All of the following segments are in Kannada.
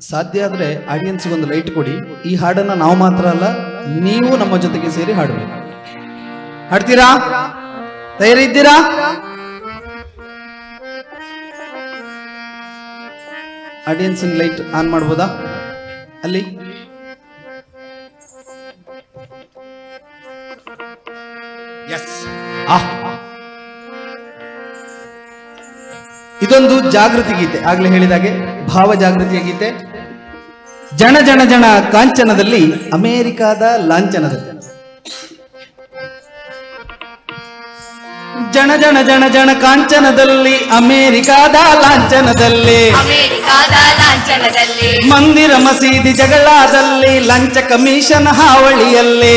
ಸಾಧ್ಯ ಆದರೆ ಆಡಿಯನ್ಸ್ಗೆ ಒಂದು ಲೈಟ್ ಕೊಡಿ. ಈ ಹಾಡನ್ನು ನಾವು ಮಾತ್ರ ಅಲ್ಲ, ನೀವು ನಮ್ಮ ಜೊತೆಗೆ ಸೇರಿ ಹಾಡಬೇಕು. ಹಾಡ್ತೀರಾ? ತಯಾರಿ ಇದ್ದೀರಾ? ಆಡಿಯನ್ಸ್ ಲೈಟ್ ಆನ್ ಮಾಡ್ಬೋದಾ? ಅಲ್ಲಿ ಇದೊಂದು ಜಾಗೃತಿ ಗೀತೆ, ಆಗ್ಲೇ ಹೇಳಿದಾಗೆ ಭಾವ ಜಾಗೃತಿಯ ಗೀತೆ. ಜನ ಜನ ಜನ ಕಾಂಚನದಲ್ಲಿ, ಅಮೆರಿಕಾದ ಲಾಂಛನದಲ್ಲಿ. ಜನ ಜನ ಜನ ಜನ ಕಾಂಚನದಲ್ಲಿ, ಅಮೆರಿಕಾದ ಲಾಂಛನದಲ್ಲಿ, ಮಂದಿರ ಮಸೀದಿ ಜಗಳದಲ್ಲಿ, ಲಂಚ ಕಮಿಷನ್ ಹಾವಳಿಯಲ್ಲಿ,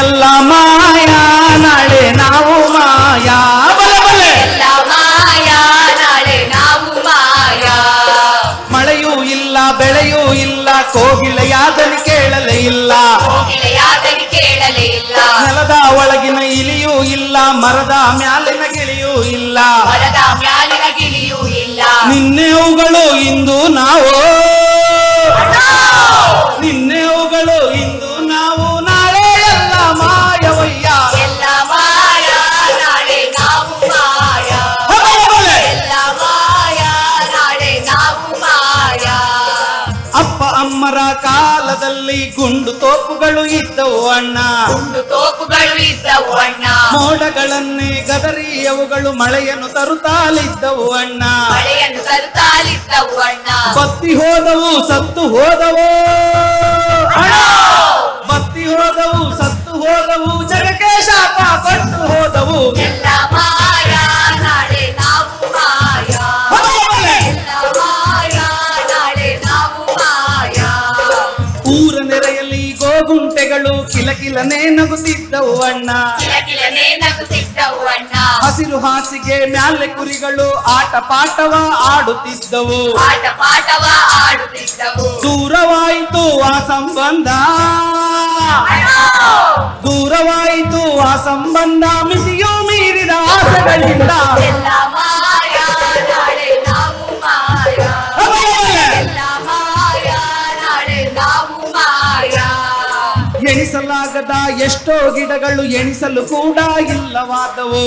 ಎಲ್ಲ ಮಾಯಾ ನಾಳೆ ನಾವು ಮಾಯಾ, ಮಳೆಯೂ ಇಲ್ಲ ಬೆಳೆಯೂ ಇಲ್ಲ, ಕೋಗಿಲೆಯಾದನಿ ಕೇಳಲೇ ಇಲ್ಲ, ನೆಲದ ಒಳಗಿನ ಇಲಿಯೂ ಇಲ್ಲ, ಮರದ ಮ್ಯಾಲಿನ ಗಿಳಿಯೂ ಇಲ್ಲ, ನಿನ್ನೆವುಗಳು ಇಂದು ನಾವು, ನಿನ್ನೆವುಗಳು ಇಂದು ನಾವು, ನಾಳೆ ಎಲ್ಲ ಮಾಯವಯ್ಯ, ಅಪ್ಪ ಅಮ್ಮರ ಕಾಲದಲ್ಲಿ ಗುಂಡು ತೋಪುಗಳು ಇದ್ದವು ಅಣ್ಣ, ಮೋಡಗಳನ್ನೇ ಗದರಿಯವುಗಳು ಮಳೆಯನ್ನು ತರುತ್ತಾಲಿದ್ದವು ಅಣ್ಣ, ಬತ್ತಿ ಹೋದವು ಸತ್ತು ಹೋದವು, ಬತ್ತಿ ಹೋದವು ಸತ್ತು ಹೋದವು, ಜಗಕ್ಕೆ ಶಾಪ ಕೊಟ್ಟು ಹೋದವು, ಊರ ನೆರೆಯಲ್ಲಿ ಗೋಗುಂಟೆಗಳು ಕಿಲಕಿಲನೆ ನಗುತ್ತಿದ್ದವು ಅಣ್ಣ, ಹಸಿರು ಹಾಸಿಗೆ ಮ್ಯಾಲೆ ಕುರಿಗಳು ಆಟ ಪಾಠವ ಆಡುತ್ತಿದ್ದವು, ದೂರವಾಯಿತು ಆ ಸಂಬಂಧ, ದೂರವಾಯಿತು ಆ ಸಂಬಂಧ, ಮಿತಿಯೂ ಮೀರಿದ ಆಸೆಗಳಿಂದ, ಎಣಿಸಲಾಗದ ಎಷ್ಟೋ ಗಿಡಗಳು ಎಣಿಸಲು ಕೂಡ ಇಲ್ಲವಾದವು,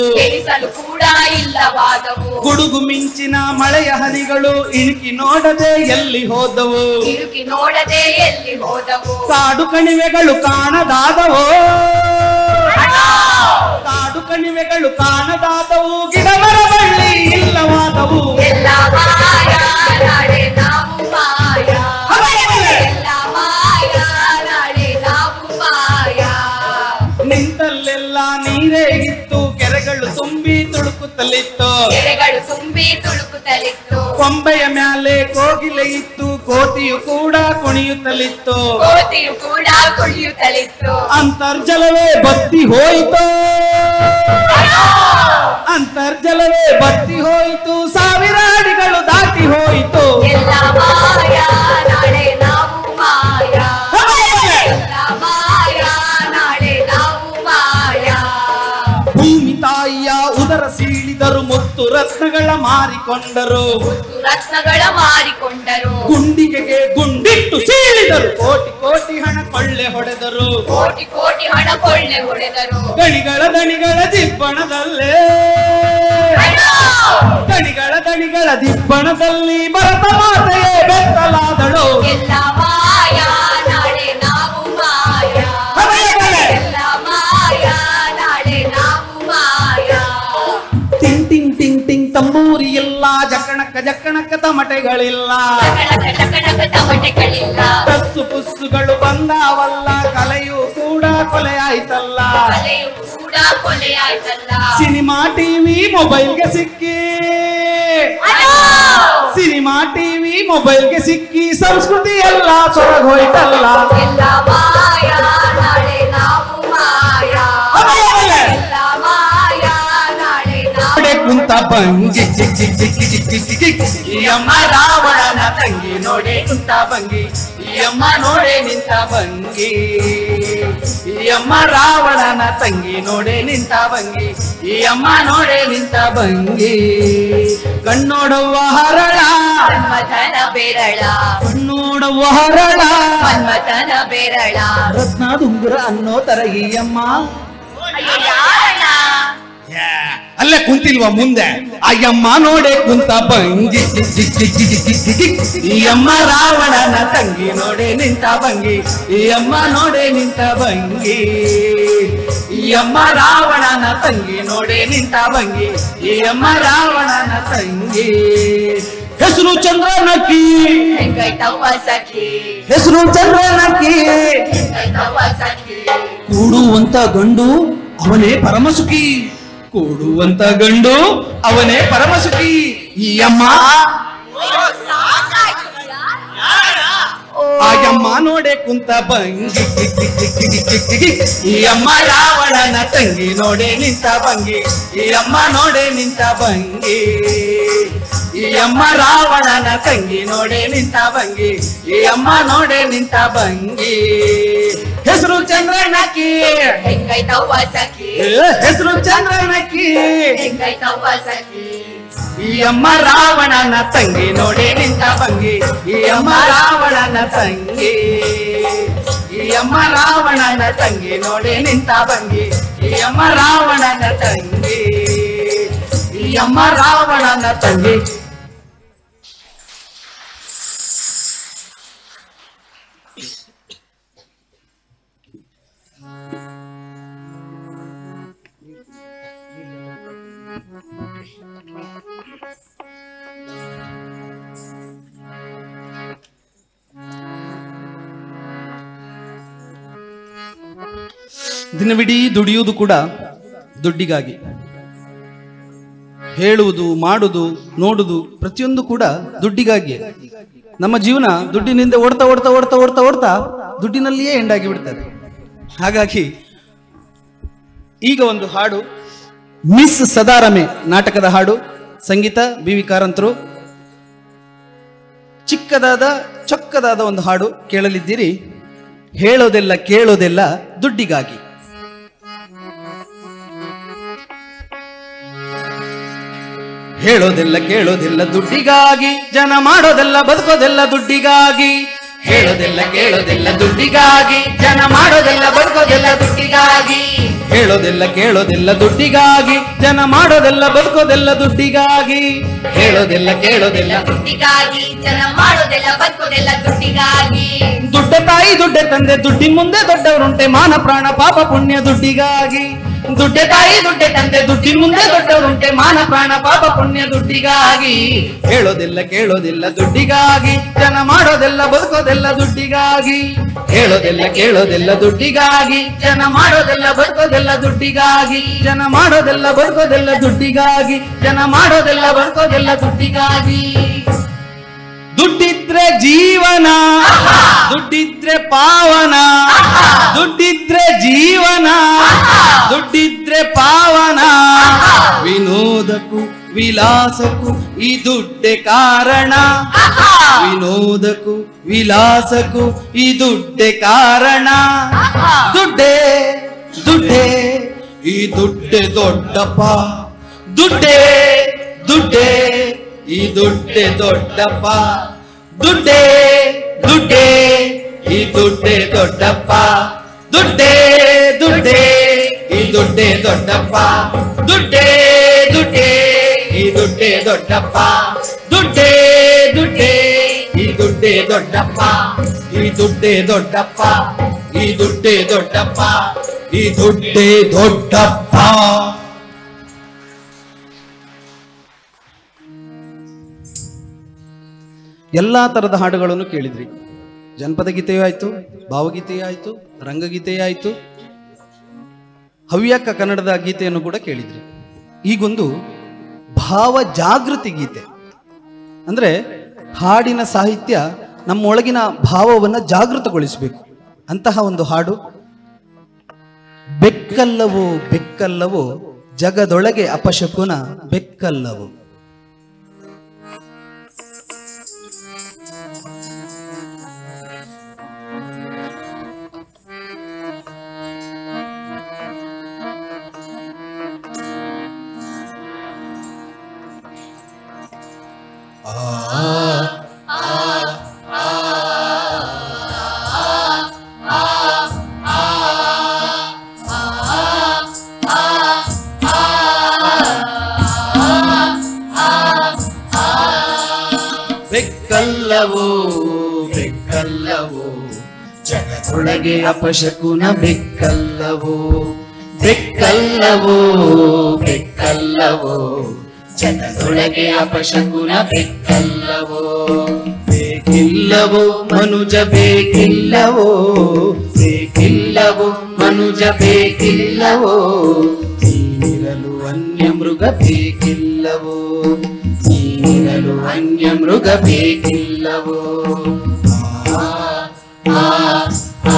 ಗುಡುಗು ಮಿಂಚಿನ ಮಳೆಯ ಹನಿಗಳು ಇಣುಕಿ ನೋಡದೆ ಎಲ್ಲಿ ಹೋದವು, ಕಾಡು ಕಣಿವೆಗಳು ಕಾಣದಾದವು, ಕಾಡು ಕಣಿವೆಗಳು ಕಾಣದಾದವು, ಗಿಡಮರ ಬಳ್ಳಿ ಇಲ್ಲವಾದವು, ನಿಂತಲ್ಲೆಲ್ಲ ನೀರೇ ಇತ್ತು, ಕೆರೆಗಳು ತುಂಬಿ ತುಳುಕುತ್ತಲಿತ್ತು, ಕೊಂಬೆಯ ಮ್ಯಾಲೆ ಕೋಗಿಲೆ ಇತ್ತು, ಕೋತಿಯು ಕೂಡ ಕುಣಿಯುತ್ತಲಿತ್ತು, ಅಂತರ್ಜಲವೇ ಬತ್ತಿ ಹೋಯಿತು, ಅಂತರ್ಜಲವೇ ಬತ್ತಿ ಹೋಯಿತು, ಸಾವಿರ ಅಡಿಗಳು ದಾಟಿ ಹೋಯಿತು, ಭೂಮಿ ತಾಯಿಯ ಉದರ ಸೀಳಿದರು, ಮುತ್ತು ರತ್ನಗಳ ಮಾರಿಕೊಂಡರು, ಗುಂಡಿಗೆಗೆ ಗುಂಡಿಟ್ಟು ಸೀಳಿದರು, ಕೋಟಿ ಕೋಟಿ ಹಣ ಕೊಳ್ಳೆ ಹೊಡೆದರು, ಗಣಿಗಳ ದಣಿಗಳ ದಿಬ್ಬಣದಲ್ಲೇ, ಗಣಿಗಳ ದಣಿಗಳ ದಿಬ್ಬಣದಲ್ಲಿ ಭರತ ಮಾತೆಯೇ ಬೆತ್ತಲಾದಳು, ಟಿಂಗ್ ಟಿಂಗ್ ಟಿಂಗ್ ಟಿಂಗ್ ತಂಬೂರಿ ಇಲ್ಲ, ಜಕಣಕ್ಕ ಜಕಣಕ್ಕ ತಮಟೆಗಳಿಲ್ಲ, ಕಸ್ಸು ಪುಸ್ಸುಗಳು ಬಂದಾವಲ್ಲ, ಕಲೆಯೂ ಕೂಡ ಕೊಲೆಯಾಯ್ತಲ್ಲ, ಸಿನಿಮಾ ಟಿವಿ ಮೊಬೈಲ್ಗೆ ಸಿಕ್ಕಿ, ಸಿನಿಮಾ ಟಿವಿ ಮೊಬೈಲ್ಗೆ ಸಿಕ್ಕಿ, ಸಂಸ್ಕೃತಿ ಎಲ್ಲ ಸೊರಗೋಯ್ತಲ್ಲ, ಕುಂತ ಬಂಗಿ ಚಿಕ್ ಚಿಕ್ ಚಿಕ್ ಚಿಕ್ ಚಿಕ್ ಚಿಕ್, ಈ ಅಮ್ಮ ರಾವಣನ ತಂಗಿ ನೋಡೆ ಕುಂತ ಬಂಗಿ, ಈ ಅಮ್ಮ ನೋಡೆ ನಿಂತ ಬಂಗಿ, ಈ ಅಮ್ಮ ರಾವಣನ ತಂಗಿ ನೋಡೆ ನಿಂತ ಬಂಗಿ, ಈ ಅಮ್ಮ ನೋಡೆ ನಿಂತ ಬಂಗಿ, ಕಣ್ಣೋಡುವ ಹರಳ ಬೇರಳ ನೋಡುವ ಹರಳ ಮನ್ಮಥನ ಬೇರಳ ರತ್ನ ದುಂಗುರ ಅನ್ನೋ ತರ ಈ ಅಮ್ಮ ಅಯ್ಯೋ ಯಾರಣ್ಣ ಅಲ್ಲೇ ಕುಂತಿಲ್ವಾ ಮುಂದೆ ಅಯ್ಯಮ್ಮ ನೋಡೆ ಕುಂತ ಭಂಗಿ ಈ ಅಮ್ಮ ರಾವಣನ ತಂಗಿ ನೋಡೆ ನಿಂತ ಭಂಗಿ ಈ ಅಮ್ಮ ನೋಡೆ ನಿಂತ ಭಂಗಿ ಈ ಅಮ್ಮ ರಾವಣನ ತಂಗಿ ನೋಡೆ ನಿಂತ ಭಂಗಿ ಈ ಅಮ್ಮ ರಾವಣನ ತಂಗಿ ಹೆಸರು ಚಂದ್ರನಕ್ಕಿ ಹೆಂಗೈತವ್ವ ಸಖಿ ಹೆಸರು ಚಂದ್ರನಕ್ಕಿ ಹೆಂಗೈತವ್ವ ಸಖಿ ಕೂಡುವಂತ ಗಂಡು ಅವನೇ ಪರಮಸುಖಿ ಕೂಡುವಂತ ಗಂಡು ಅವನೇ ಪರಮಸುಖಿ ಈ ಅಮ್ಮ ಆಯಮ್ಮ ನೋಡೆ ಕುಂತ ಭಂಗಿ ಈ ಅಮ್ಮ ರಾವಣನ ತಂಗಿ ನೋಡೆ ನಿಂತ ಭಂಗಿ ಈ ಅಮ್ಮ ನೋಡೆ ನಿಂತ ಭಂಗಿ ಈ ಅಮ್ಮ ರಾವಣನ ತಂಗಿ ನೋಡೆ ನಿಂತ ಭಂಗಿ ಈ ಅಮ್ಮ ನೋಡೆ ನಿಂತ ಭಂಗಿ ಹೆಸರು ಚಂದ್ರನಕ್ಕಿ ಹೆಂಗೈತವ್ವ ಸಖಿ ಹೆಸರು ಚಂದ್ರನಕ್ಕಿ ಹೆಂಗೈತವ್ವ ಸಖಿ ಈ ಅಮ್ಮ ರಾವಣನ ತಂಗಿ ನೋಡೆ ನಿಂತ ಭಂಗಿ ಈ ಅಮ್ಮ ರಾವಣನ ತಂಗಿ ಈ ಅಮ್ಮ ರಾವಣನ ತಂಗಿ ನೋಡೆ ನಿಂತ ಭಂಗಿ ಈ ಅಮ್ಮ ರಾವಣನ ತಂಗಿ ಈ ಅಮ್ಮ ರಾವಣನ ತಂಗಿ ದಿನವಿಡೀ ದುಡಿಯುವುದು ಕೂಡ ದುಡ್ಡಿಗಾಗಿ. ಹೇಳುವುದು, ಮಾಡುವುದು, ನೋಡುವುದು ಪ್ರತಿಯೊಂದು ಕೂಡ ದುಡ್ಡಿಗಾಗಿ. ನಮ್ಮ ಜೀವನ ದುಡ್ಡಿನಿಂದ ಓಡ್ತಾ ಓಡ್ತಾ ಓಡ್ತಾ ಓಡ್ತಾ ಓಡ್ತಾ ದುಡ್ಡಿನಲ್ಲಿಯೇ ಎಂಡಾಗಿ ಬಿಡ್ತದೆ. ಹಾಗಾಗಿ ಈಗ ಒಂದು ಹಾಡು, ಮಿಸ್ ಸದಾರಮೆ ನಾಟಕದ ಹಾಡು, ಸಂಗೀತ ಬಿ.ವಿ. ಕಾರಂತರು, ಚಿಕ್ಕದಾದ ಚೊಕ್ಕದಾದ ಒಂದು ಹಾಡು ಕೇಳಲಿದ್ದೀರಿ. ಹೇಳೋದೆಲ್ಲ ಕೇಳೋದೆಲ್ಲ ದುಡ್ಡಿಗಾಗಿ. ಹೇಳೋದೆಲ್ಲ ಕೇಳೋದೆಲ್ಲ ದುಡ್ಡಿಗಾಗಿ, ಜನ ಮಾಡೋದೆಲ್ಲ ಬದುಕೋದೆಲ್ಲ ದುಡ್ಡಿಗಾಗಿ. ಹೇಳೋದೆಲ್ಲ ಕೇಳೋದೆಲ್ಲ ದುಡ್ಡಿಗಾಗಿ, ಜನ ಮಾಡೋದೆಲ್ಲ ಬದುಕೋದೆಲ್ಲ ದುಡ್ಡಿಗಾಗಿ. ಹೇಳೋದೆಲ್ಲ ಕೇಳೋದೆಲ್ಲ ದುಡ್ಡಿಗಾಗಿ, ಜನ ಮಾಡೋದೆಲ್ಲ ಬದುಕೋದೆಲ್ಲ ದುಡ್ಡಿಗಾಗಿ. ಹೇಳೋದೆಲ್ಲ ಕೇಳೋದೆಲ್ಲ ದುಡ್ಡಿಗಾಗಿ, ಜನ ಮಾಡೋದೆಲ್ಲ ಬದುಕೋದೆಲ್ಲ ದುಡ್ಡಿಗಾಗಿ. ದುಡ್ಡೆ ತಾಯಿ ದುಡ್ಡೆ ತಂದೆ, ದುಡ್ಡಿನ ಮುಂದೆ ದೊಡ್ಡವರುಂಟೆ, ಮಾನ ಪ್ರಾಣ ಪಾಪ ಪುಣ್ಯ ದುಡ್ಡಿಗಾಗಿ. ದುಡ್ಡೆ ತಾಯಿ ದುಡ್ಡೆ ತಂದೆ, ದುಡ್ಡಿನ ಮುಂದೆ ದೊಡ್ಡವರುಂಟೆ, ಮಾನ ಪ್ರಾಣ ಪಾಪ ಪುಣ್ಯ ದುಡ್ಡಿಗಾಗಿ. ಹೇಳೋದೆಲ್ಲ ಕೇಳೋದಿಲ್ಲ ದುಡ್ಡಿಗಾಗಿ, ಜನ ಮಾಡೋದೆಲ್ಲ ಬದುಕೋದೆಲ್ಲ ದುಡ್ಡಿಗಾಗಿ. ಹೇಳೋದೆಲ್ಲ ಕೇಳೋದೆಲ್ಲ ದುಡ್ಡಿಗಾಗಿ, ಜನ ಮಾಡೋದೆಲ್ಲ ಬದುಕೋದೆಲ್ಲ ದುಡ್ಡಿಗಾಗಿ. ಜನ ಮಾಡೋದೆಲ್ಲ ಬದುಕೋದೆಲ್ಲ ದುಡ್ಡಿಗಾಗಿ, ಜನ ಮಾಡೋದೆಲ್ಲ ಬದುಕೋದೆಲ್ಲ ದುಡ್ಡಿಗಾಗಿ. ದುಡ್ಡಿದ್ರೆ ಜೀವನ, ದುಡ್ಡಿದ್ರೆ ಪಾವನ, ದುಡ್ಡಿದ್ರೆ ಜೀವನ, ದುಡ್ಡಿದ್ರೆ ಪಾವನ. ವಿನೋದಕ್ಕೂ ವಿಲಾಸಕ್ಕೂ ಈ ದುಡ್ಡೆ ಕಾರಣ. ವಿನೋದಕ್ಕೂ ವಿಲಾಸಕ್ಕೂ ಈ ದುಡ್ಡೆ ಕಾರಣ. ದುಡ್ಡೇ ದುಡ್ಡೇ ಈ ದುಡ್ಡೆ ದೊಡ್ಡಪ್ಪ. ದುಡ್ಡೇ ದುಡ್ಡೇ ಈ ದುಡ್ಡೆ ದೊಡ್ಡಪ್ಪ. ದುಡ್ಡೇ ದುಡ್ಡೇ ಈ ದುಡ್ಡೆ ದೊಡ್ಡಪ್ಪ. ದುಡ್ಡೇ ದುಡ್ಡೇ ಈ ದುಡ್ಡೆ ದೊಡ್ಡಪ್ಪ. ದುಡ್ಡೇ ದುಡ್ಡೇ ಈ ದುಡ್ಡೆ ದೊಡ್ಡಪ್ಪ. ದುಡ್ಡೇ ದುಡ್ಡೇ ಈ ದುಡ್ಡೆ ದೊಡ್ಡಪ್ಪ. ಈ ದುಡ್ಡೆ ದೊಡ್ಡಪ್ಪ. ಈ ದುಡ್ಡೆ ದೊಡ್ಡಪ್ಪ. ಈ ದುಡ್ಡೆ ದೊಡ್ಡಪ್ಪ. ಎಲ್ಲಾ ತರದ ಹಾಡುಗಳನ್ನು ಕೇಳಿದ್ರಿ. ಜನಪದ ಗೀತೆಯೂ ಆಯ್ತು, ಭಾವಗೀತೆಯೂ ಆಯ್ತು, ರಂಗಗೀತೆಯೂ ಆಯ್ತು, ಹವ್ಯಕ ಕನ್ನಡದ ಗೀತೆಯನ್ನು ಕೂಡ ಕೇಳಿದ್ರಿ. ಈಗೊಂದು ಭಾವ ಜಾಗೃತಿ ಗೀತೆ, ಅಂದ್ರೆ ಹಾಡಿನ ಸಾಹಿತ್ಯ ನಮ್ಮೊಳಗಿನ ಭಾವವನ್ನು ಜಾಗೃತಗೊಳಿಸಬೇಕು ಅಂತಹ ಒಂದು ಹಾಡು. ಬೆಕ್ಕಲ್ಲವೋ ಬೆಕ್ಕಲ್ಲವೋ ಜಗದೊಳಗೆ ಅಪಶಕುನ ಬೆಕ್ಕಲ್ಲವೋ. ಬೆಕ್ಕಲ್ಲವೋ ಬೆಕ್ಕಲ್ಲವೋ ಜಗದೊಳಗೆ ಅಪಶಕುನ ಬೆಕ್ಕಲ್ಲವೋ ಬೆಕ್ಕಲ್ಲವೋ ಬೆಕ್ಕಲ್ಲವೋ ಜಗದೊಳಗೆ ಅಪಶಕುನ ಬೆಕ್ಕಲ್ಲವೋ ಬೇಕಿಲ್ಲವೋ ಮನುಜ ಬೇಕಿಲ್ಲವೋ ಬೇಕಿಲ್ಲವೋ ಮನುಜ ಬೇಕಿಲ್ಲವೋ ನೀನಿರಲು ಅನ್ಯ ಮೃಗ ಬೇಕಿಲ್ಲವೋ ನೀನಿರಲು ಅನ್ಯ ಮೃಗ ಬೇಕಿಲ್ಲವೋ ಆ ಆ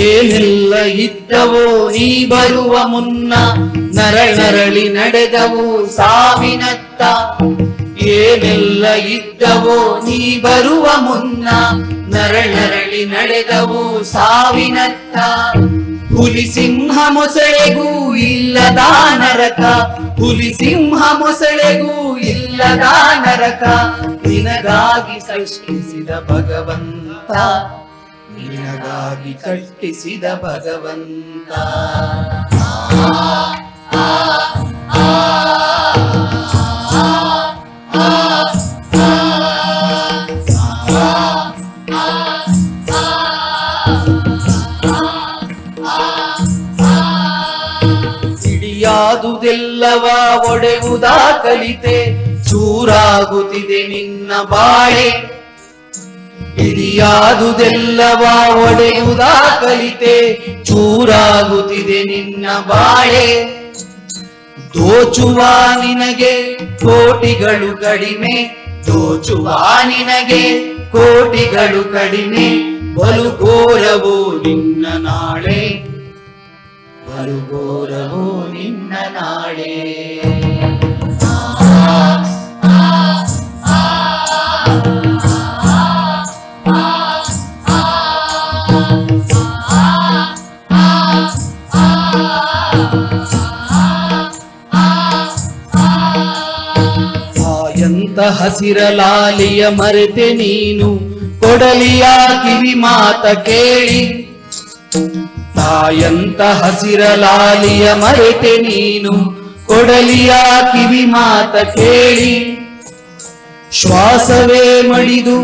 ಏನೆಲ್ಲ ಇದ್ದವೋ ನೀ ಬರುವ ಮುನ್ನ ನರಳಿ ನಡೆದವು ಸಾವಿನತ್ತ ಏನೆಲ್ಲ ಇದ್ದವೋ ನೀ ಬರುವ ಮುನ್ನ ನರಳಿ ನಡೆದವು ಸಾವಿನತ್ತ ಹುಲಿ ಸಿಂಹ ಮೊಸಳೆಗೂ ಇಲ್ಲದ ನರಕ ಹುಲಿ ಸಿಂಹ ಮೊಸಳೆಗೂ ಇಲ್ಲದ ನರಕ ನಿನಗಾಗಿ ಸೃಷ್ಟಿಸಿದ ಭಗವಂತ ನಿನಗಾಗಿ ಕಟ್ಟಿಸಿದ ಭಗವಂತ ಹಿಡಿಯಾದುದೆಲ್ಲವ ಒಡೆಯುವುದಾ ಕಲಿತೆ ಚೂರಾಗುತ್ತಿದೆ ನಿನ್ನ ಬಾಳೆ ಹಿಡಿಯಾದುದೆಲ್ಲವ ಒಡೆಯುವುದಾ ಕಲಿತೆ ಚೂರಾಗುತ್ತಿದೆ ನಿನ್ನ ಬಾಳೆ ದೋಚುವ ನಿನಗೆ ಕೋಟಿಗಳು ಕಡಿಮೆ ದೋಚುವ ನಿನಗೆ ಕೋಟಿಗಳು ಕಡಿಮೆ ಬಲು ಘೋರವೋ ನಿನ್ನ ನಾಳೆ ಬಲು ಘೋರವೋ ನಿನ್ನ ನಾಳೆ ಹಸಿರಲಾಲಿಯ ಮರೆತೆ ನೀನು ಕೊಡಲಿಯ ಕಿವಿ ಮಾತ ಕೇಳಿ ತಾಯಂತ ಹಸಿರಲಾಲಿಯ ಮರೆತೆ ನೀನು ಕೊಡಲಿಯ ಕಿವಿ ಮಾತ ಕೇಳಿ ಶ್ವಾಸವೇ ಮಡಿದು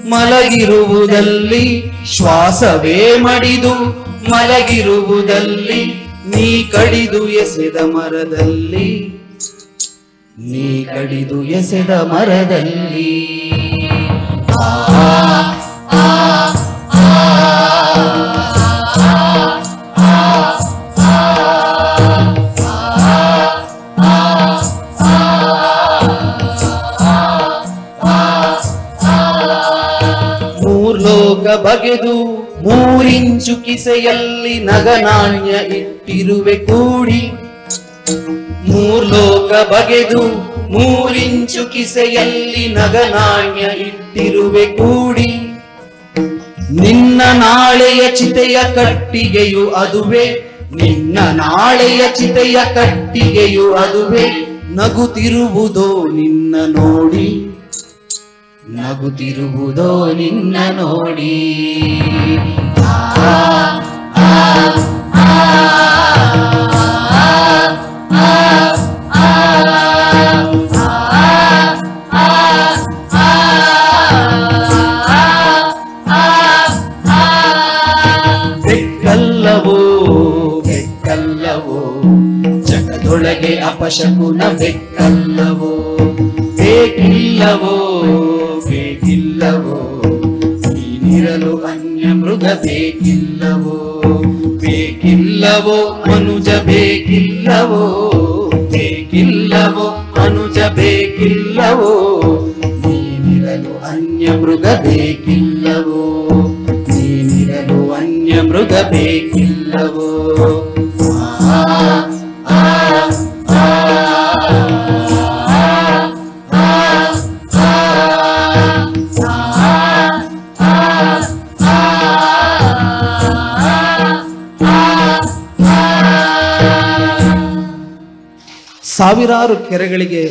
ಮಲಗಿರುವುದಲ್ಲಿ ಶ್ವಾಸವೇ ಮಡಿದು ಮಲಗಿರುವುದಲ್ಲಿ ನೀ ಕಡಿದು ಎಸೆದ ಮರದಲ್ಲಿ ನೀ ಕಡಿದು ಎಸೆದ ಮರದಲ್ಲಿ ಮೂರ್ಲೋಕ ಬಗೆದು ಮೂರಿಂಚು ಕಿಸೆಯಲ್ಲಿ ನಗನಾಣ್ಯ ಇಟ್ಟಿರುವೆ ಕೂಡಿ ಮೂರ್ಲೋಕ ಬಗೆದು ಮೂರಿಂಚು ಕಿಸೆಯಲ್ಲಿ ನಗನಾಣ್ಯ ಇಟ್ಟಿರುವೆ ಕೂಡಿ ನಿನ್ನ ನಾಳೆಯ ಚಿತೆಯ ಕಟ್ಟಿಗೆಯು ಅದುವೆ ನಿನ್ನ ನಾಳೆಯ ಚಿತೆಯ ಕಟ್ಟಿಗೆಯು ಅದುವೆ ನಗುತ್ತಿರುವುದೋ ನಿನ್ನ ನೋಡಿ ನಗುತ್ತಿರುವುದೋ ನಿನ್ನ ನೋಡಿ ಬೆಕ್ಕಲ್ಲವೋ ಬೆಕ್ಕಲ್ಲವೋ ಜಗದೊಳಗೆ ಅಪಶಕುನ ಬೆಕ್ಕಲ್ಲವೋ ಬೇಕಿಲ್ಲವೋ ಬೇಕಿಲ್ಲವೋ ನೀನಿರಲು ಅನ್ಯ ಮೃಗ ಬೇಕಿಲ್ಲವೋ ಬೇಕಿಲ್ಲವೋ ಮನುಜ ಬೇಕಿಲ್ಲವೋ ಬೇಕಿಲ್ಲವೋ ಮನುಜ ಬೇಕಿಲ್ಲವೋ ನೀನಿರಲು ಅನ್ಯ ಮೃಗ ಬೇಕಿಲ್ಲವೋ ನೀನಿರಲು ಅನ್ಯ ಮೃಗ ಬೇಕಿಲ್ಲವೋ ಸಾವಿರಾರು ಕೆರೆಗಳಿಗೆ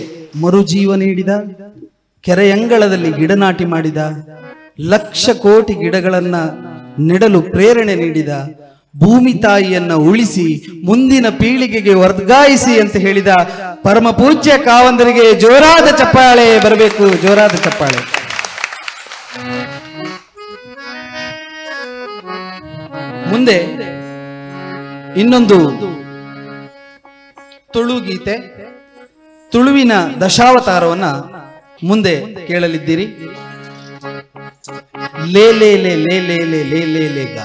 ಮರುಜೀವ ನೀಡಿದ, ಕೆರೆಯಂಗಳದಲ್ಲಿ ಗಿಡ ನಾಟಿ ಮಾಡಿದ, ಲಕ್ಷ ಕೋಟಿ ಗಿಡಗಳನ್ನ ನೆಡಲು ಪ್ರೇರಣೆ ನೀಡಿದ, ಭೂಮಿ ತಾಯಿಯನ್ನ ಉಳಿಸಿ ಮುಂದಿನ ಪೀಳಿಗೆಗೆ ವರ್ಗಾಯಿಸಿ ಅಂತ ಹೇಳಿದ ಪರಮ ಪೂಜ್ಯ ಕಾವಂದರಿಗೆ ಜೋರಾದ ಚಪ್ಪಾಳೆ ಬರಬೇಕು, ಜೋರಾದ ಚಪ್ಪಾಳೆ. ಮುಂದೆ ಇನ್ನೊಂದು ತುಳು ಗೀತೆ, ತುಳುವಿನ ದಶಾವತಾರವನ್ನ ಮುಂದೆ ಕೇಳಲಿದ್ದೀರಿ. ಲೇ ಲೇ ಲೇ ಲೇ ಲೇ ಲೇ ಲೇ ಲೇ ಲೇ ಗಾ.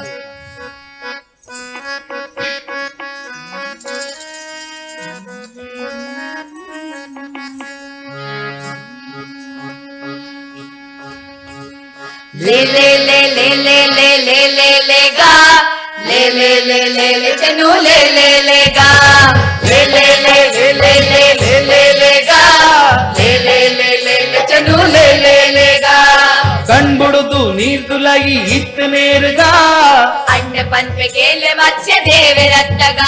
ले ले ले ले ले ले ले ले ले गा, ले ले ले ले ले चनु ले ले ले गा, ले ले ले ले ले ले ले ले ले गा, ले ले ले ले ले चनु ले ले ले गा. ಕಣ್ಬುಡುದು ನೀರ್ದುಲಗಿ ಇತ್ತು ನೇರುಗಾ, ಅಣ್ಣ ಪಂಪೆ ಕೇಲೆ ಮತ್ಸ್ಯ ದೇವರತ್ತಗ.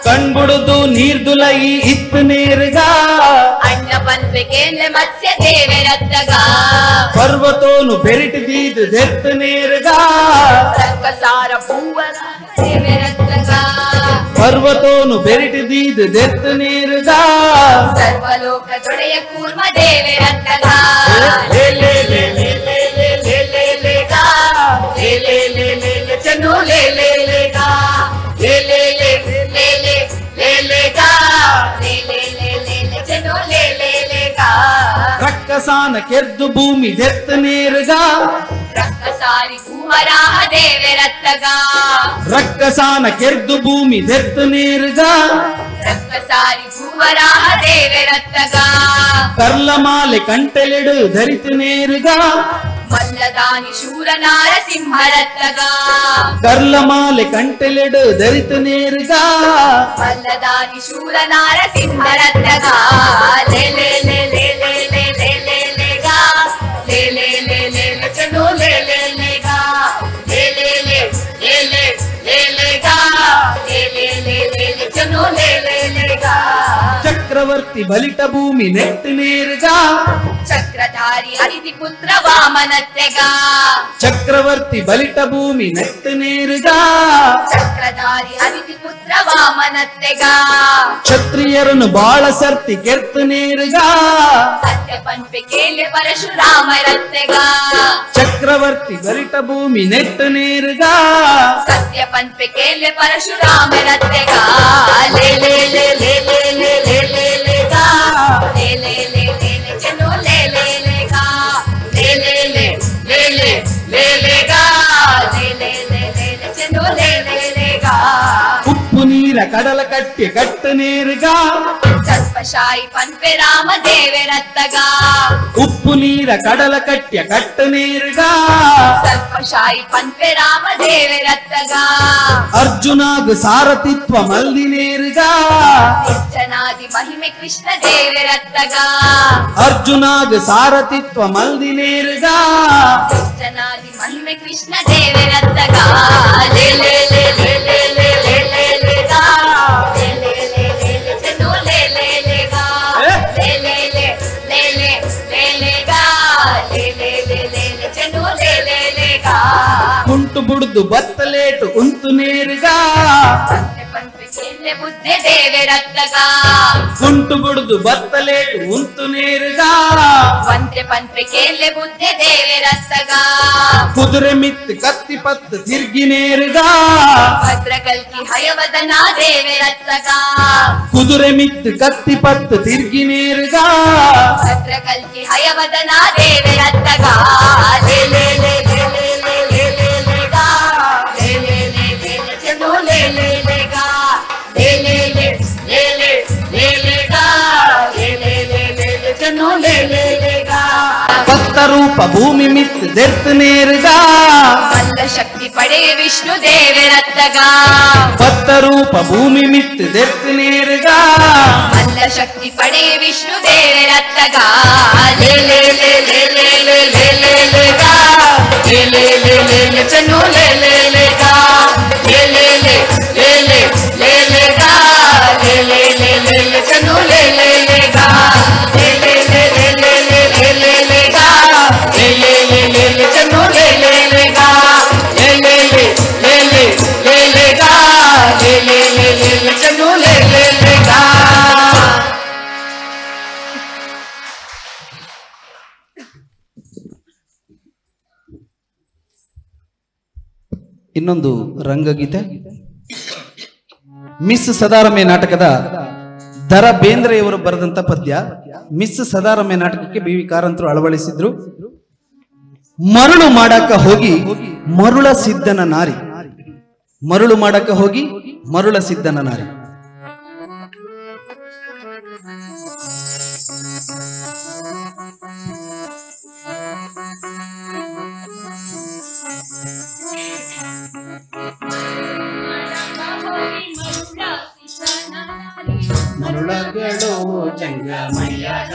ಕಣ್ಬುಡುದು ನೀರ್ದುಲಗಿ ಇತ್ತು ನೇರುಗಾ, ಅಣ್ಣ ಪಂಪೆ ಕೇಲೆ ಮತ್ಸ್ಯ ದೇವರತ್ತಗ. ಪರ್ವತೋನು ಬೆರಿಟಿದೀದು ದೆತ್ತು ನೇರುಗಾ, ರಕ್ಕಸಾರ ಪೂವನ ದೇವರತ್ತಗ. ಪರ್ವತೋನು ಬೆರಿಟಿದೀದು ದೆತ್ತು ನೇರುಗಾ, ಸರ್ವಲೋಕ ದೊಡೆಯ ಕೂರ್ಮ ದೇವರತ್ತಗ. ಲೇ ಲೇ ಲೇ ಲೇ ಲೇ ಲೇ ಲೇ ಲೇ ಲೇ ಗಾ, ಲೇ ಲೇ ಲೇ ಲೇ ಲೇ ಚನ್ನು ಲೇ ಲೇ ಲೇ ಗಾ, ಲೇ ಲೇ ಲೇ ಲೇ ಲೇ ಲೇ ಲೇ ಗಾ, ಲೇ ಲೇ ಲೇ ಲೇ ಲೇ ಚನ್ನು ಲೇ ಲೇ ಲೇ ಗಾ. ರಕ್ಕಸಾನ ಕೆದ್ದು ಭೂಮಿ ದೆತ್ತು ನೇರುಗಾ, ರಕ್ಕಸಾರಿ ಕುಮರಾಹ ದೇವರತ್ತಗ. ರಕ್ಕಸಾನ ಕೆರ್ದು ಭೂಮಿ ದೆತ್ತು ನೇರುಗಾ, ರಕ್ಕಸಾರಿ ಕುಮರಾಹ ದೇವರತ್ತಗ. ಕರ್ಲಮಾಲೆ ಕಂಟೆಲೆಡು ಧರಿತು ನೇರುಗಾ, ಮಲ್ಲದಾನಿ ಶೂರ ನಾರಸಿಂಹರತ್ತಗ. ಕರ್ಲಮಾಲೆ ಕಂಟೆಲೆಡು ಧರಿತು ನೇರುಗಾ, ಮಲ್ಲದಾನಿ ಶೂರ ನಾರಸಿಂಹರತ್ತಗ. ಲೇ ಲೇ ಲೇ ಲೇ ಲೇ ಲೇ ಲೇ ಲೇ ಲೇ ಗಾ, ಲೇ ಲೇ ಲೇ ಲೇ ಲೇ ಚನು ಲೇ ಲೇ ಲೇ ಗಾ, ಲೇ ಲೇ ಲೇ ಲೇ ಲೇ ಲೇ ಲೇ ಗಾ, ಲೇ ಲೇ ಲೇ ಲೇ ಲೇ ಚನು ಲೇ ಲೇ ಲೇ ಗಾ. ಚಕ್ರವರ್ತಿ ಬಲಿಟ ಭೂಮಿ ನೆಟ್ಟು ನೇರುಗಾ, ಚಕ್ರಧಾರಿ ಅತಿಥಿ ಪುತ್ರ ವಾಮನತ್ತೆಗ. ಚಕ್ರವರ್ತಿ ಬಲಿಟ ಭೂಮಿ ನೆಟ್ಟು ನೇರುಗಾ, ಚಕ್ರಧಾರಿ ಅತಿಥಿ ಪುತ್ರ ವಾಮನತ್ತೆಗ. ಕ್ಷತ್ರಿಯರನ್ನು ಬಾಳ ಸರ್ತಿ ಕೆರ್ತು ನೇರುಗಾ, ಸತ್ಯ ಪಂಪೆ ಕೇಲೆ ಪರಶುರಾಮರತ್ತೆಗ. ಚಕ್ರವರ್ತಿ ಬಲಿಟ ಭೂಮಿ ನೆಟ್ಟು ನೇರುಗಾ, ಸತ್ಯ ಪಂಪೆ ಕೇಲೆ ಪರಶುರಾಮರತ್ತೆಗ. ಲೇ ಲೇ ಲೇ ಲೇ ಲೇ ಲೇ ಲೇ ಲೇ ಲೇ ಗಾ, ಲೇ ಲೇ ಲೇ ಲೇ ಲೇ ಚನು ಲೇ ಲೇ ಲೇ ಗಾ, ಲೇ ಲೇ ಲೇ ಲೇ ಲೇ ಲೇ ಲೇ ಗಾ, ಲೇ ಲೇ ಲೇ ಲೇ ಲೇ ಚನು ಲೇ ಲೇ ಲೇ ಗಾ. ಉಪ್ಪು ನೀರ ಕಡಲ ಕಟ್ಟಿ ಕಟ್ಟು ನೇರುಗಾ, ಸರ್ಪಶಾಯಿ ಪಂಪೆ ರಾಮ ದೇವರತ್ತಗ. ಉಪ್ಪು ನೀರ ಕಡಲ ಕಟ್ಟ್ಯ ಕಟ್ಟು ನೇರುಗಾ, ಸರ್ಪಶಾಯಿ ಪಂಪೆ ರಾಮ ದೇವರತ್ತಗ. ಅರ್ಜುನಾಗ ಸಾರಥಿತ್ವ ಮಲ್ದಿ ನೇರುಗಾ, ನಿರ್ಜನಾದಿ ಮಹಿಮೆ ಕೃಷ್ಣ ದೇವರತ್ತಗ. ಅರ್ಜುನಾಗ ಸಾರಥಿತ್ವ ಮಲ್ದಿ ನೇರುಗಾ, ನಿರ್ಜನಾದಿ ಮಹಿಮೆ ಕೃಷ್ಣ ದೇವರತ್ತಗ. ಲೇ ಲೇ ಲೇ ಲೇ ಲೇ ಲೇ ಲೇ ಲೇ ಲೇ ಗಾ, ಲೇ ಲೇ ಲೇ ಲೇ ಲೇ ಚನು ಲೇ ಲೇ ಲೇ ಗಾ, ಲೇ ಲೇ ಲೇ ಲೇ ಲೇ ಲೇ ಲೇ ಗಾ, ಲೇ ಲೇ ಲೇ ಲೇ ಲೇ ಚನು ಲೇ ಲೇ ಲೇ ಗಾ. ಕುಂಟು ಬುಡ್ದು ಬತ್ತಲೇಟು ಉಂಟು ನೇರುಗಾ, ಪಂಪೆ ಪಂಪೆ ಕೇಲೆ ಬುದ್ಧೆ ದೇವರತ್ತಗ. ಕುಂಟು ಬುಡ್ದು ಬತ್ತಲೇಟು ಉಂಟು ನೇರುಗಾ, ಪಂಪೆ ಪಂಪೆ ಕೇಲೆ ಬುದ್ಧೆ ದೇವರತ್ತಗ. ಕುದುರೆ ಮಿತ್ತು ಕತ್ತಿ ಪತ್ತು ತಿರ್ಗಿ ನೇರುಗಾ, ಭದ್ರಕಲ್ಕಿ ಹಯವದನ ದೇವರತ್ತಗ. ಕುದುರೆ ಮಿತ್ತು ಕತ್ತಿ ಪತ್ತು ತಿರ್ಗಿ ನೇರುಗಾ, ಭದ್ರಕಲ್ಕಿ ಹಯವದನ ದೇವರತ್ತಗ. ಲೇ ಲೇ ಲೇ ಲೇ ಲೇ ಲೇ ಲೇ ಲೇ ಲೇ ಗಾ, ಲೇ ಲೇ ಲೇ ಲೇ ಲೇ ಚನು ಲೇ ಲೇ ಲೇ ಗಾ, ಲೇ ಲೇ ಲೇ ಲೇ ಲೇ ಲೇ ಲೇ ಗಾ, ಲೇ ಲೇ ಲೇ ಲೇ ಲೇ ಚನು ಲೇ ಲೇ ಲೇ ಗಾ. ಭಕ್ತ ರೂಪ ಭೂಮಿ ಮಿತ್ತು ದೆರ್ತು ನೇರುಗಾ, ಮಲ್ಲ ಶಕ್ತಿ ಪಡೆ ವಿಷ್ಣು ದೇವರತ್ತಗ. ಭಕ್ತ ರೂಪ ಭೂಮಿ ಮಿತ್ತು ದೆರ್ತು ನೇರುಗಾ, ಮಲ್ಲ ಶಕ್ತಿ ಪಡೆ ವಿಷ್ಣು ದೇವರತ್ತಗ. ಲೇ ಲೇ ಲೇ ಲೇ ಲೇ ಲೇ ಲೇ ಲೇ ಲೇ ಗಾ, ಲೇ ಲೇ ಲೇ ಲೇ ಲೇ ಚನು ಲೇ ಲೇ ಲೇ ಗಾ, ಲೇ ಲೇ ಲೇ ಲೇ ಲೇ ಲೇ ಲೇ ಗಾ, ಲೇ ಲೇ ಲೇ ಲೇ ಲೇ ಚನು ಲೇ ಲೇ ಲೇ ಗಾ, ಲೇ ಲೇ ಲೇ ಲೇ ಲೇ ಲೇ ಲೇ ಲೇ ಗಾ, ಲೇ ಲೇ ಲೇ ಲೇ ಲೇ ಚನು ಇನ್ನೊಂದು ರಂಗಗೀತೆ. ಮಿಸ್ ಸದಾರಮೆ ನಾಟಕದ ದರ ಬೇಂದ್ರೆಯವರು ಬರೆದಂತ ಪದ್ಯ. ಮಿಸ್ ಸದಾರಮೆ ನಾಟಕಕ್ಕೆ ಬಿ ವಿ ಕಾರಂತರು ಅಳವಡಿಸಿದ್ರು. ಮರುಳು ಮಾಡಕ್ಕ ಹೋಗಿ ಮರುಳ ಸಿದ್ಧನ ನಾರಿ, ಮರುಳು ಮಾಡಕ್ಕ ಹೋಗಿ ಮರುಳ ಸಿದ್ಧನ ನಾರಿ. ಮರುಳಗಳು ಜಂಗಮಯ್ಯಗ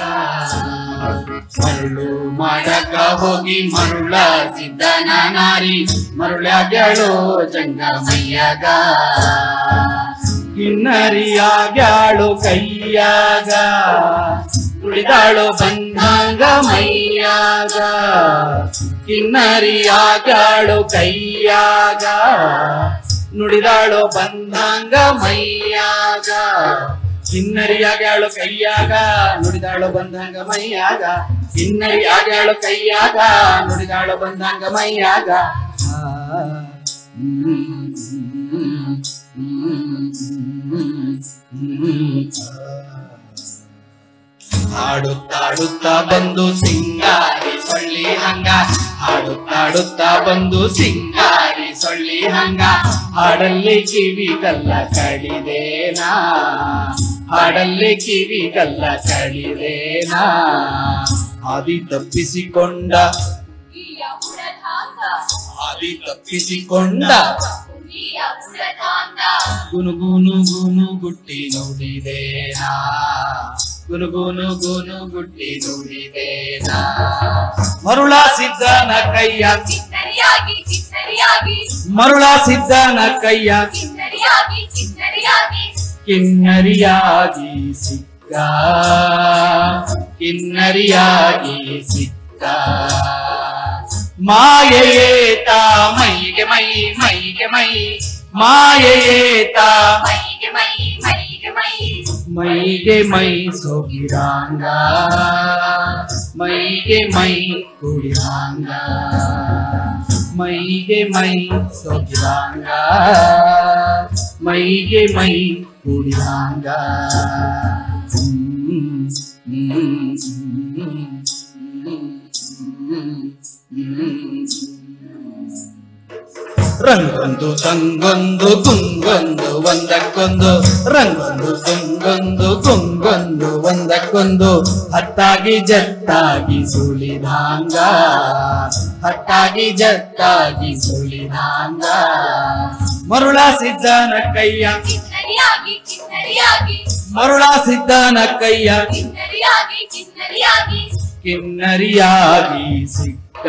ಮರುಳು ಮಾಡಕ ಹೋಗಿ ಮರುಳ ಸಿದ್ಧನ ನಾರಿ, ಮರುಳಗಳು ಜಂಗಮಯ್ಯಗ ಕಿನ್ನರಿಯಾಗ್ಯಾಳು ಕೈಯಾಗ ನುಡಿದಾಳು ಬಂದಂಗ ಮೈಯಾಗ, ಕಿನ್ನರಿಯಾಗ್ಯಾಳು ಕೈಯಾಗ ನುಡಿದಾಳು ಬಂದಂಗ ಮೈಯಾಗ, ಕಿನ್ನರಿಯಾಗ್ಯಾಳು ಕೈಯಾಗ ನುಡಿದಾಳು ಬಂದಂಗ ಮೈಯಾಗ, ಕಿನ್ನರಿಯಾಗ್ಯಾಳು ಕೈಯಾಗ ನುಡಿದಾಳು ಬಂದಂಗ ಮೈಯಾಗ. ಹಾಡುತ್ತಾಡುತ್ತಾ ಬಂದು ಸಿಂಗಾರಿ ಸೊಳ್ಳಿ ಹಂಗ, ಹಾಡುತ್ತಾಡುತ್ತಾ ಬಂದು ಸಿಂಗಾರಿ ಸೊಳ್ಳಿ ಹಂಗ, ಹಾಡಲ್ಲಿ ಕಿವಿಗಲ್ಲ ಕಡಿದೇನಾ, ಹಾಡಲ್ಲಿ ಕಿವಿಗಲ್ಲ ಕಡಿದೇನಾ, ಆದಿ ತಪ್ಪಿಸಿಕೊಂಡ ಆದಿ ತಪ್ಪಿಸಿಕೊಂಡ ಗುನುಗುನು ಗುನು ಗುಟ್ಟಿ ನುಡಿದೇನಾ, ಗುನುಗುನು ಗುನು ಗುಟ್ಟಿ ನುಡಿದೇನಾ, ಮರುಳ ಸಿದ್ಧನ ಕೈಯ ಚಿನ್ನರಿಯಾಗಿ ಚಿನ್ನರಿಯಾಗಿ ಮರುಳ ಸಿದ್ಧನ ಕೈಯ ಚಿನ್ನರಿಯಾಗಿ ಚಿನ್ನರಿಯಾಗಿ ಕಿನ್ನರಿಯಾಗಿ ಸಿಕ್ಕ, ಕಿನ್ನರಿಯಾಗಿ ಸಿಕ್ಕ, ಮಾಯೇತ ಮೈಗೆ ಮೈ ಮೈಗೆ ಮೈ, ಮಾಯೇತ ಮೈಗೆ ಮೈ ಮೈಗೆ ಮೈ ಮೈಗೆ ಮೈ ಸೋಗಿರಾಂಗ, ಮೈಗೆ ಮೈ ಕುಡಿರಾಂಗ, ಮೈಗೆ ಮೈ ಸೋಗಿರಾಂಗ, ಮೈಗೆ ಮೈ ಕುಡಿರಾಂಗ. ರಂಗೊಂದು ತಂಗೊಂದು ಗುಂಗೊಂದು ಒಂದಕ್ಕೊಂದು, ರಂಗೊಂದು ತುಂಗೊಂದು ಗುಂಗೊಂದು ಒಂದಕ್ಕೊಂದು, ಹತ್ತಾಗಿ ಜತ್ತಾಗಿ ಸುಳಿದಾಂಗ, ಹತ್ತಾಗಿ ಜತ್ತಾಗಿ ಸುಳಿದಾಂಗ, ಮರುಳ ಸಿದ್ಧನ ಕೈಯ ಚಿನ್ನರಿಯಾಗಿ ಚಿನ್ನರಿಯಾಗಿ ಮರುಳ ಸಿದ್ಧನ ಕೈಯ ಚಿನ್ನರಿಯಾಗಿ ಚಿನ್ನರಿಯಾಗಿ ಕಿನ್ನರಿಯಾಗಿ ಸಿಕ್ಕ,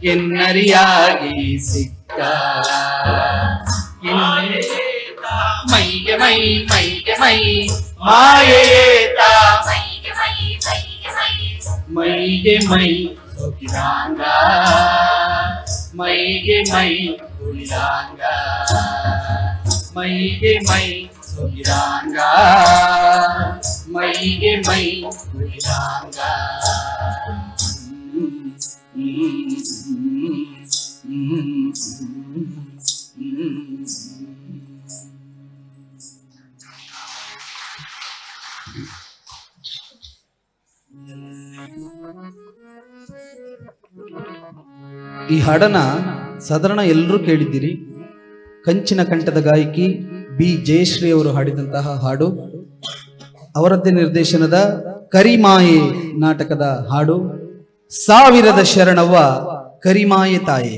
ಕಿನ್ನರಿಯಾಗಿ ಸಿಕ್ಕ, ಮೈಗೆ ಮೈ ಮೈಗೆ ಮೈ ಮಾಯೇತ ಮೈಗೆ ಮೈ ಮೈಗೆ ಮೈ ಮೈಗೆ ಮೈ ಸೋಕಿದಾಂಗ, ಮೈಗೆ ಮೈ ಕುಳಿದಾಂಗ, ಮೈಗೆ ಮೈ ಸೋಕಿದಾಂಗ, ಮೈಗೆ ಮೈ ಕುಳಿದಾಂಗ. ಈ ಹಾಡನ್ನ ಸಾಧಾರಣ ಎಲ್ಲರೂ ಕೇಳಿದ್ದೀರಿ. ಕಂಚಿನ ಕಂಠದ ಗಾಯಕಿ ಬಿ ಜಯಶ್ರೀ ಅವರು ಹಾಡಿದಂತಹ ಹಾಡು. ಅವರದ್ದೇ ನಿರ್ದೇಶನದ ಕರಿಮಾಯೆ ನಾಟಕದ ಹಾಡು. ಸಾವಿರದ ಶರಣವ್ವ ಕರಿಮಾಯೆ ತಾಯೆ.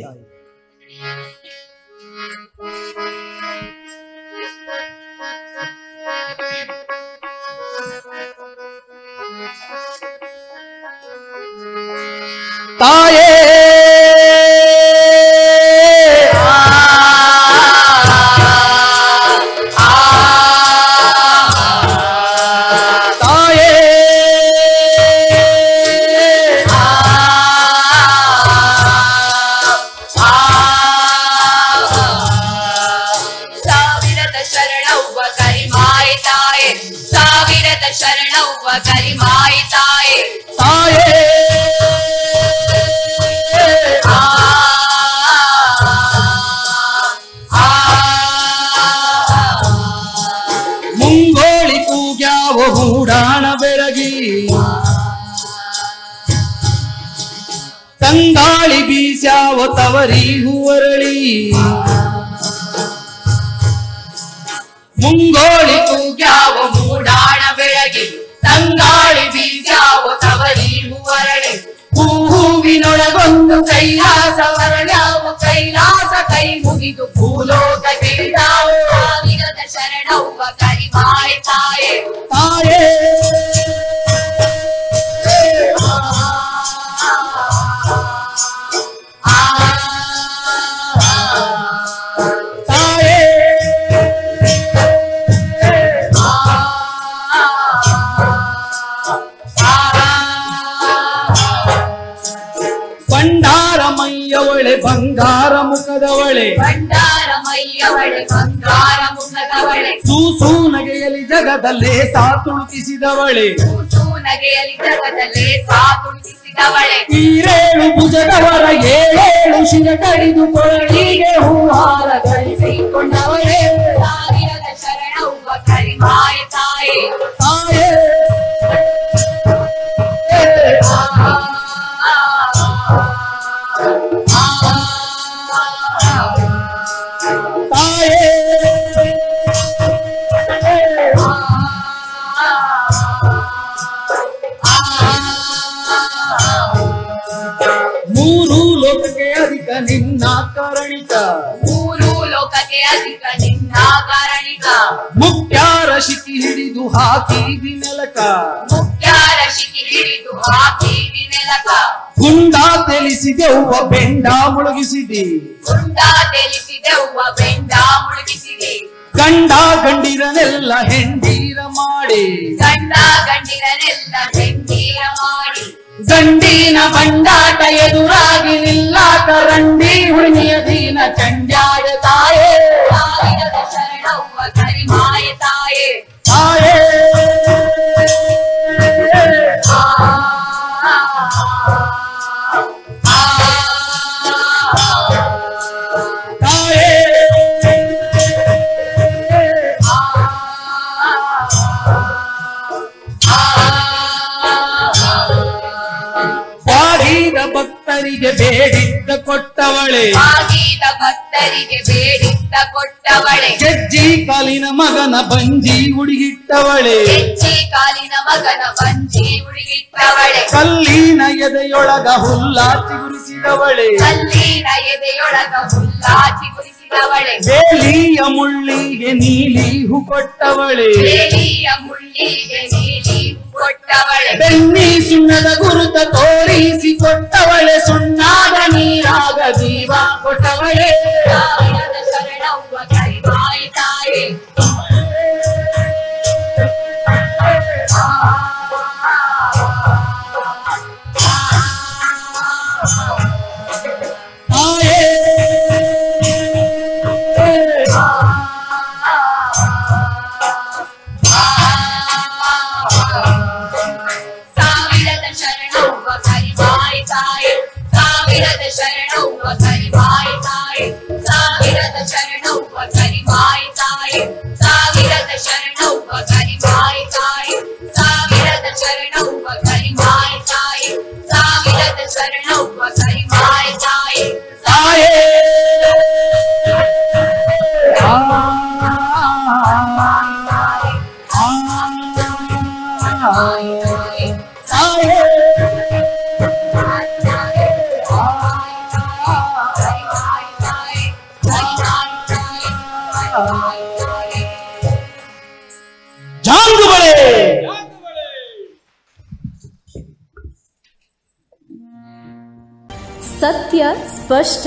ತಾಯೇ ಶರಣವ್ವ ಕರಿಮಾಯಿ ತಾಯೆ ತಾಯೇ ಬೀಸ್ಯಾವ ತವರಿ ಹೂವರಳಿ ಮುಂಗೋಳಿ ಕೂಗ್ಯಾವ ಮೂಡಾಣ ಬೆಳಗಿ ತಂಗಾಳಿ ಬೀಸ್ಯಾವ ತವರಿ ಹೂವರಳಿ ಹೂವಿನೊಳಗೊಂದು ಕೈಲಾಸ ವರಳ್ಯಾವ ಕೈಲಾಸ ಕೈ ಮುಗಿದು ಭೂಲೋಕ ತಿಳಿದಾವ ಸಾವಿರದ ಶರಣವ್ವ ಕರಿಮಾಯ್ ತಾಯೇ ತಾಯೇ ಬಂಡಾರಮಯ್ಯವಳೆ ಬಂಗಾರ ಮುಖದವಳೆ ಬಂಡಾರಮಯ್ಯವಳೆ ಬಂಗಾರ ಮುಖದವಳೆ ಸೂಸು ನಗೆಯಲಿ ಜಗದಲ್ಲೇ ಸಾತುಳುಕಿಸಿದವಳೆ ಸೂಸು ನಗೆಯಲಿ ಜಗದಲ್ಲೇ ಸಾತುಳಿಸಿದವಳೆ ಈರೇಳು ಭುಜದವರ ಏಳೇಳು ಶಿರ ಕಡಿದು ಕೊರಳಿಗೆ ಹೂಹಾರ ಗಳಿಸಿಕೊಂಡವಳೆ ಸಾವಿರದ ಶರಣವ್ವ ಕರಿಮಾಯ ತಾಯೇ ತಾಯೇ ಮೂರು ಲೋಕಕ್ಕೆ ಅಧಿಕ ನಿನ್ನ ಕಾರಣಿಕ ಮೂರು ಲೋಕಕ್ಕೆ ಅಧಿಕ ನಿನ್ನ ಕಾರಣಿಕ ಮುಖ್ಯಾರ ಶಿಖಿ ಹಿಡಿದು ಹಾಕಿದಿ ನೆಲಕ ಮುಖ್ಯಾರ ಶಿಖಿ ಹಿಡಿದು ಹಾಕಿದಿ ನೆಲಕ ಗುಂಡ ತೆಲಿಸಿದೆವ್ವ ಬೆಂಡ ಮುಳುಗಿಸಿದಿ ಗುಂಡ ತೆಲಿಸಿದೆವ್ವ ಬೆಂಡ ಮುಳುಗಿಸಿದೆ ಗಂಡ ಗಂಡಿರನೆಲ್ಲ ಹೆಂಡೀರ ಮಾಡಿ ಗಂಡ ಗಂಡಿರನೆಲ್ಲ ಹೆಂಡೀರ ಮಾಡಿ ಗಂಡಿನ ಬಂಡಾಟ ಎದುರಾಗಿ ನಿಲ್ಲಾಟ ರಂಡಿ ಹುಣ್ಣಿಯ ದೀನ ಚಂಡ್ಯಾಯ ತಾಯೇ ಸಾವಿರದ ಶರಣವ್ವ ಕರಿಮಾಯ ತಾಯೇ ತಾಯೇ ತಾಯೇ ಬಾಗಿದ ಭಕ್ತರಿಗೆ ಬೇಡಿದ್ದ ಕೊಟ್ಟವಳೆ ಆಗಿದ ಭಕ್ತರಿಗೆ ಬೇಡಿದ್ದ ಕೊಟ್ಟವಳೆ ಗೆಜ್ಜಿ ಕಾಲಿನ ಮಗನ ಬಂಜಿ ಹುಡುಗಿಟ್ಟವಳೆ ಹೆಚ್ಚಿ ಕಾಲಿನ ಮಗನ ಬಂಜಿ ಉಳಿಗಿಟ್ಟವಳೆ ಕಲ್ಲಿನ ಎದೆಯೊಳಗ ಹುಲ್ಲ ಚಿಗುರಿಸಿದವಳೆ ಕಲ್ಲಿನ ಎದೆಯೊಳಗ ಹುಲ್ಲಾಚಿ ಗುರಿಸಿದವಳೆ ಬೇಲಿಯ ಮುಳ್ಳಿಗೆ ನೀಲಿ ಹೂ ಕೊಟ್ಟವಳೆ ಬೇಲಿಯ ಮುಳ್ಳಿಗೆ ನೀಲಿ ಕೊಟ್ಟವಳೆ ಬೆನ್ನಿ ಸುಣ್ಣದ ಗುರುತ ತೋರಿಸಿ ಕೊಟ್ಟವಳೆ ಸುಣ್ಣಾದ ನೀರಾಗ ಜೀವ ಕೊಟ್ಟವಳೆ ಸಾವಿರದ ಶರಣವ್ವ ಕರಿಮಾಯ ತಾಯೇ ತಾಯೇ ಸಾವಿರದ ಶರಣವ್ವ ಕರಿಮಾಯ ತಾಯೇ ಸಾವಿರದ ಶರಣವ್ವ ಕರಿಮಾಯ ತಾಯೇ ಸಾವಿರದ ಶರಣವ್ವ ಕರಿಮಾಯ ತಾಯೇ ಸಾವಿರದ ಶರಣವ್ವ ಕರಿಮಾಯ ತಾಯೇ ಸಾವಿರದ ಶರಣವ್ವ ಕರಿಮಾಯ ತಾಯೇ ಸಾವಿರದ ಶರಣವ್ವ ಕರಿಮಾಯ ತಾಯೇ ತಾಯೇ ಜಾಂಗುಬಳೆ ಸತ್ಯ ಸ್ಪಷ್ಟ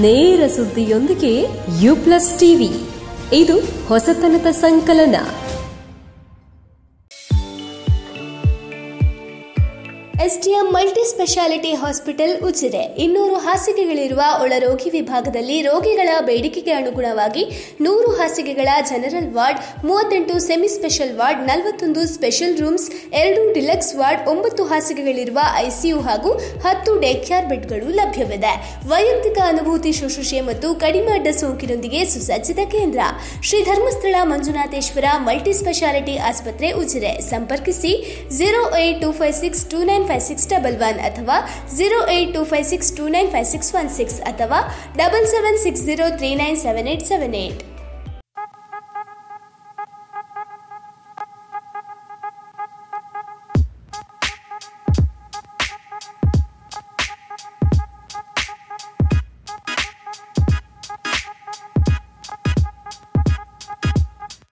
ನೇರ ಸುದ್ದಿಯೊಂದಿಗೆ ಯು+ ಟಿವಿ ಇದು ಹೊಸತನದ ಸಂಕಲನ. SDM multi speciality hospital Ujire 200 ಹಾಸಿಗೆಗಳಿರುವ ಒಳರೋಗಿ ವಿಭಾಗದಲ್ಲಿ ರೋಗಿಗಳ ಬೇಡಿಕೆಗೆ ಅನುಗುಣವಾಗಿ 100 ಹಾಸಿಗೆಗಳ general ward, 38 semi special ward, 41 special rooms, 2 deluxe ward, 9 ಹಾಸಿಗೆಗಳಿರುವ ಐಸಿಯು ಹಾಗೂ 10 ಡೇ ಕೇರ್ ಬೆಡ್ಗಳು ಲಭ್ಯವಿದೆ. ವೈಯಕ್ತಿಕ ಅನುಭೂತಿ ಶುಶ್ರೂಷೆ ಮತ್ತು ಕಡಿಮೆ ಅಡ್ಡ ಸೋಂಕಿನೊಂದಿಗೆ ಸುಸಜ್ಜಿತ ಕೇಂದ್ರ. ಶ್ರೀ ಧರ್ಮಸ್ಥಳ ಮಂಜುನಾಥೇಶ್ವರ ಮಲ್ಟಿ ಸ್ಪೆಷಾಲಿಟಿ ಆಸ್ಪತ್ರೆ ಉಜಿರೆ. ಸಂಪರ್ಕಿಸಿ 0825629 0825611 ಅಥವಾ 08256295616 ಅಥವಾ 7760397878.